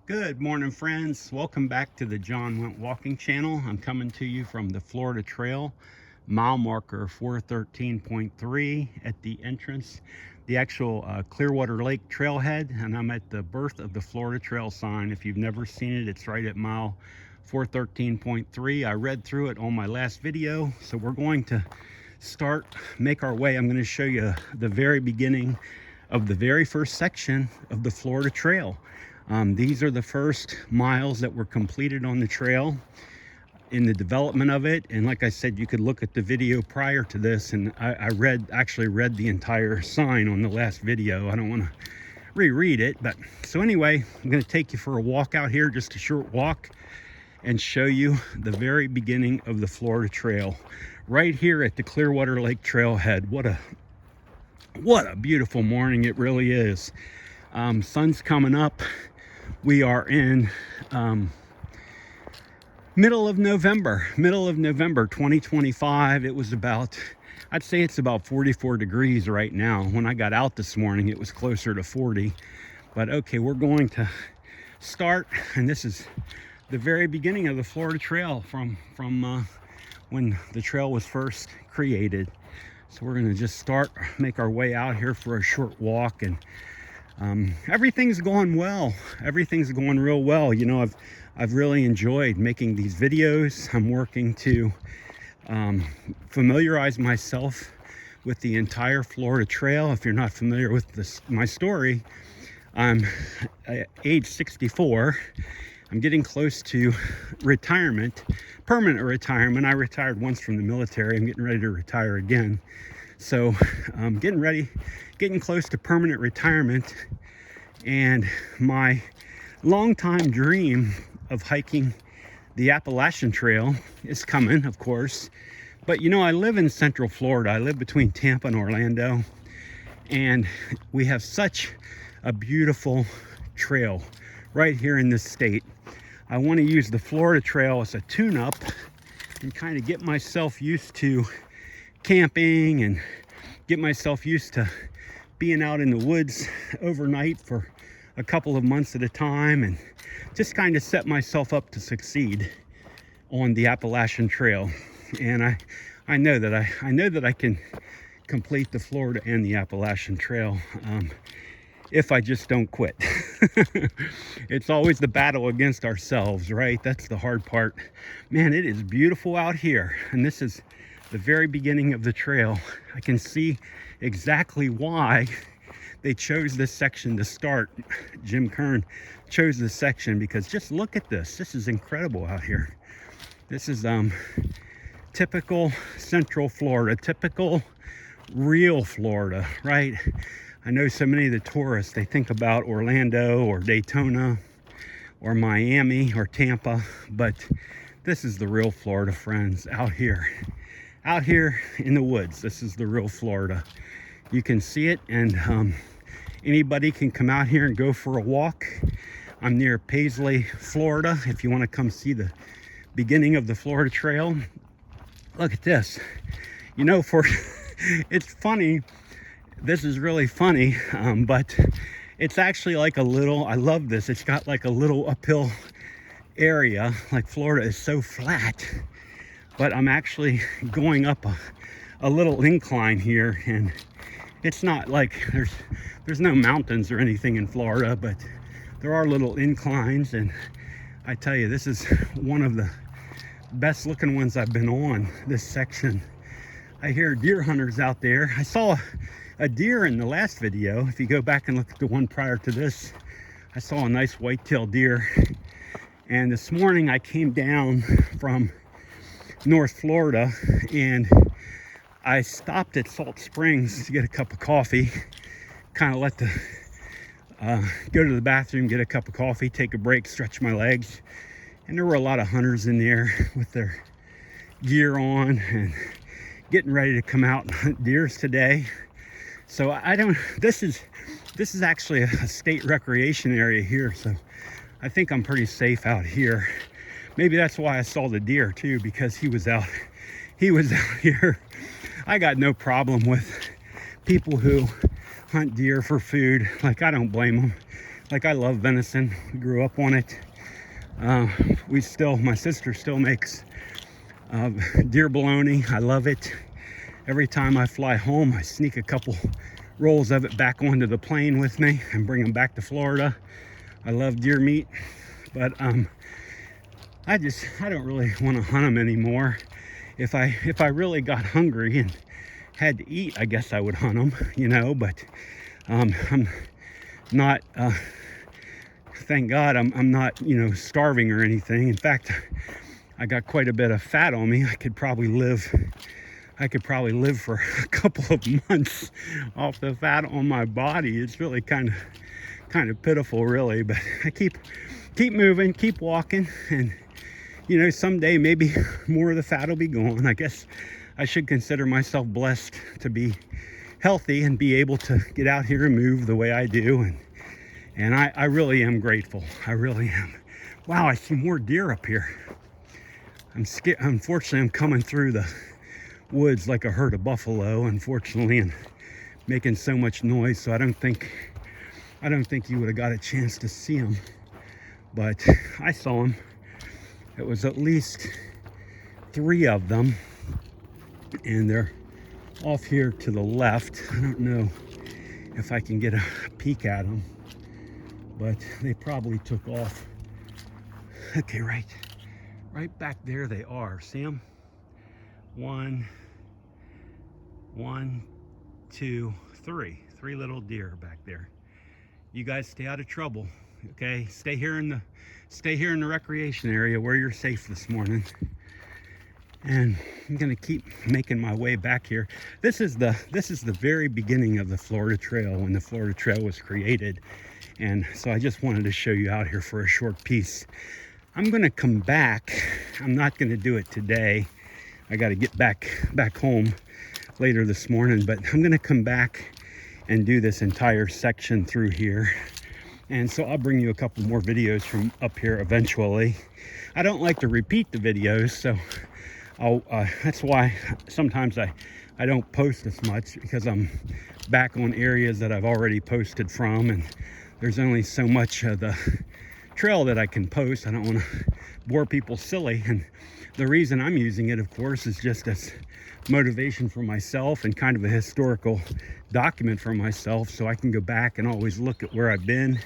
Good morning, friends. Welcome back to the John Went Walking channel. I'm coming to you from the Florida Trail, mile marker 413.3 at the entrance, the actual Clearwater Lake Trailhead, and I'm at the Birth of the Florida Trail sign. If you've never seen it, it's right at mile 413.3. I read through it on my last video, so we're going to make our way. I'm going to show you the very beginning of the very first section of the Florida Trail. These are the first miles that were completed on the trail in the development of it. And like I said, you could look at the video prior to this, and I actually read the entire sign on the last video. I don't want to reread it, but so anyway, I'm going to take you for a walk out here, just a short walk, and show you the very beginning of the Florida Trail right here at the Clearwater Lake Trailhead. What a beautiful morning it really is. Sun's coming up. We are in middle of November 2025. It was I'd say it's about 44 degrees right now. When I got out this morning, it was closer to 40. But okay, we're going to start, and this is the very beginning of the Florida Trail from when the trail was first created. So we're going to just make our way out here for a short walk, and everything's going well. Everything's going real well. You know, I've really enjoyed making these videos. I'm working to familiarize myself with the entire Florida Trail. If you're not familiar with my story, I'm age 64. I'm getting close to retirement, permanent retirement. I retired once from the military. I'm getting ready to retire again. So I'm getting close to permanent retirement, and my longtime dream of hiking the Appalachian Trail is coming, of course. But you know, I live in Central Florida. I live between Tampa and Orlando, and we have such a beautiful trail right here in this state. I want to use the Florida Trail as a tune-up and kind of get myself used to camping and get myself used to being out in the woods overnight for a couple of months at a time, and just kind of set myself up to succeed on the Appalachian Trail. And I know that I can complete the Florida and the Appalachian Trail if I just don't quit. It's always the battle against ourselves, right? That's the hard part. Man, it is beautiful out here, and this is the very beginning of the trail. I can see exactly why they chose this section to start. Jim Kern chose this section because just look at this. This is incredible out here. This is typical Central Florida, typical real Florida, right? I know so many of the tourists, they think about Orlando or Daytona or Miami or Tampa, but this is the real Florida, friends, out here in the woods. This is the real Florida. You can see it, and anybody can come out here and go for a walk. I'm near Paisley, Florida. If you want to come see the beginning of the Florida Trail, look at this. You know, it's funny. This is really funny, but it's actually like I love this. It's got like a little uphill area. Like, Florida is so flat, but I'm actually going up a little incline here, and it's not like there's no mountains or anything in Florida, but there are little inclines, and I tell you, this is one of the best looking ones I've been on, this section. I hear deer hunters out there. I saw a deer in the last video. If you go back and look at the one prior to this, I saw a nice white-tailed deer. And this morning I came down from North Florida, and I stopped at Salt Springs to get a cup of coffee, kind of go to the bathroom, get a cup of coffee, take a break, stretch my legs. And there were a lot of hunters in there with their gear on and getting ready to come out and hunt deers today. So this is actually a state recreation area here, so I think I'm pretty safe out here. Maybe that's why I saw the deer too, because he was out here. I got no problem with people who hunt deer for food. Like, I don't blame them. Like, I love venison. We grew up on it. My sister still makes deer bologna. I love it. Every time I fly home, I sneak a couple rolls of it back onto the plane with me and bring them back to Florida. I love deer meat, but I don't really want to hunt them anymore. If I really got hungry and had to eat, I guess I would hunt them, but I'm not, thank God I'm not, starving or anything. In fact, I got quite a bit of fat on me. I could probably live for a couple of months off the fat on my body. It's really kind of pitiful, really, but I keep moving, keep walking, and someday maybe more of the fat will be gone. I guess I should consider myself blessed to be healthy and be able to get out here and move the way I do, and I really am grateful. I really am. Wow, I see more deer up here. I'm scared. Unfortunately, I'm coming through the woods like a herd of buffalo, unfortunately, and making so much noise, so I don't think you would have got a chance to see them, but I saw them. It was at least 3 of them, and they're off here to the left. I don't know if I can get a peek at them, but they probably took off. Okay, right back there they are. See them? 1, 2, 3 little deer back there. You guys stay out of trouble, okay? Stay here in the recreation area where you're safe this morning. And I'm gonna keep making my way back here. This is the very beginning of the Florida Trail, when the Florida Trail was created. And so I just wanted to show you out here for a short piece. I'm gonna come back. I'm not gonna do it today. I got to get back home later this morning, but I'm gonna come back and do this entire section through here. And so I'll bring you a couple more videos from up here eventually. I don't like to repeat the videos, so that's why sometimes I don't post as much, because I'm back on areas that I've already posted from, and there's only so much of the trail that I can post. I don't want to bore people silly, and the reason I'm using it, of course, is just as motivation for myself and kind of a historical document for myself, so I can go back and always look at where I've been,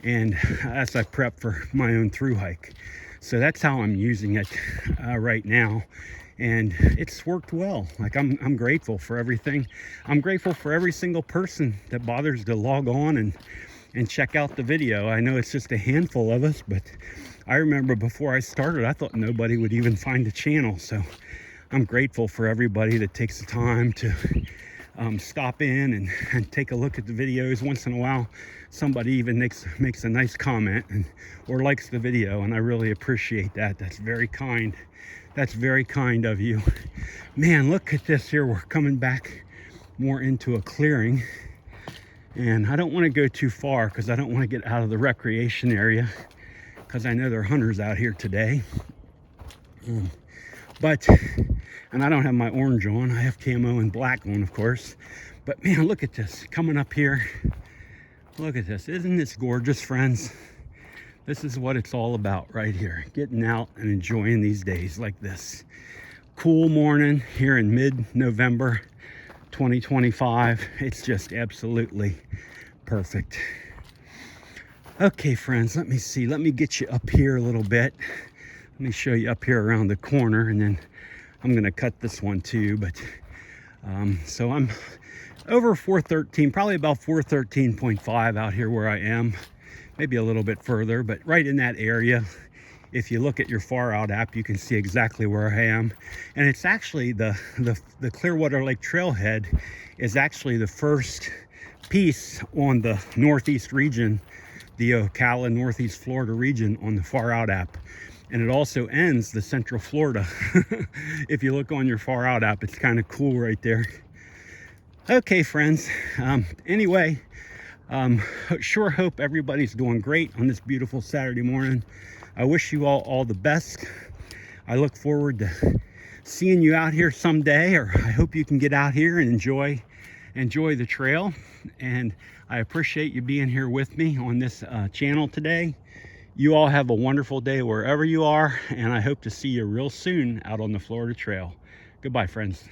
and as I prep for my own Thru-Hike. So that's how I'm using it right now, and it's worked well. Like, I'm grateful for everything. I'm grateful for every single person that bothers to log on and check out the video. I know it's just a handful of us, but I remember before I started, I thought nobody would even find the channel. So I'm grateful for everybody that takes the time to stop in and take a look at the videos. Once in a while, somebody even makes a nice comment or likes the video, and I really appreciate that. That's very kind. That's very kind of you. Man, look at this here. We're coming back more into a clearing, and I don't want to go too far because I don't want to get out of the recreation area, because I know there are hunters out here today. And I don't have my orange on. I have camo and black on, of course. But man, look at this coming up here. Look at this. Isn't this gorgeous, friends? This is what it's all about right here. Getting out and enjoying these days like this. Cool morning here in mid-November 2025. It's just absolutely perfect. Okay, friends, let me see. Let me get you up here a little bit. Let me show you up here around the corner, and then I'm going to cut this one too. But so I'm over 413, probably about 413.5 out here where I am. Maybe a little bit further, but right in that area. If you look at your Far Out app, you can see exactly where I am. And it's actually the Clearwater Lake Trailhead is actually the first piece on the Northeast region, the Ocala, Northeast Florida region on the Far Out app. And it also ends the Central Florida. If you look on your Far Out app, it's kind of cool right there. Okay, friends. Anyway, sure hope everybody's doing great on this beautiful Saturday morning. I wish you all the best. I look forward to seeing you out here someday, or I hope you can get out here and enjoy enjoy the trail. And I appreciate you being here with me on this channel today. You all have a wonderful day wherever you are, and I hope to see you real soon out on the Florida Trail. Goodbye, friends.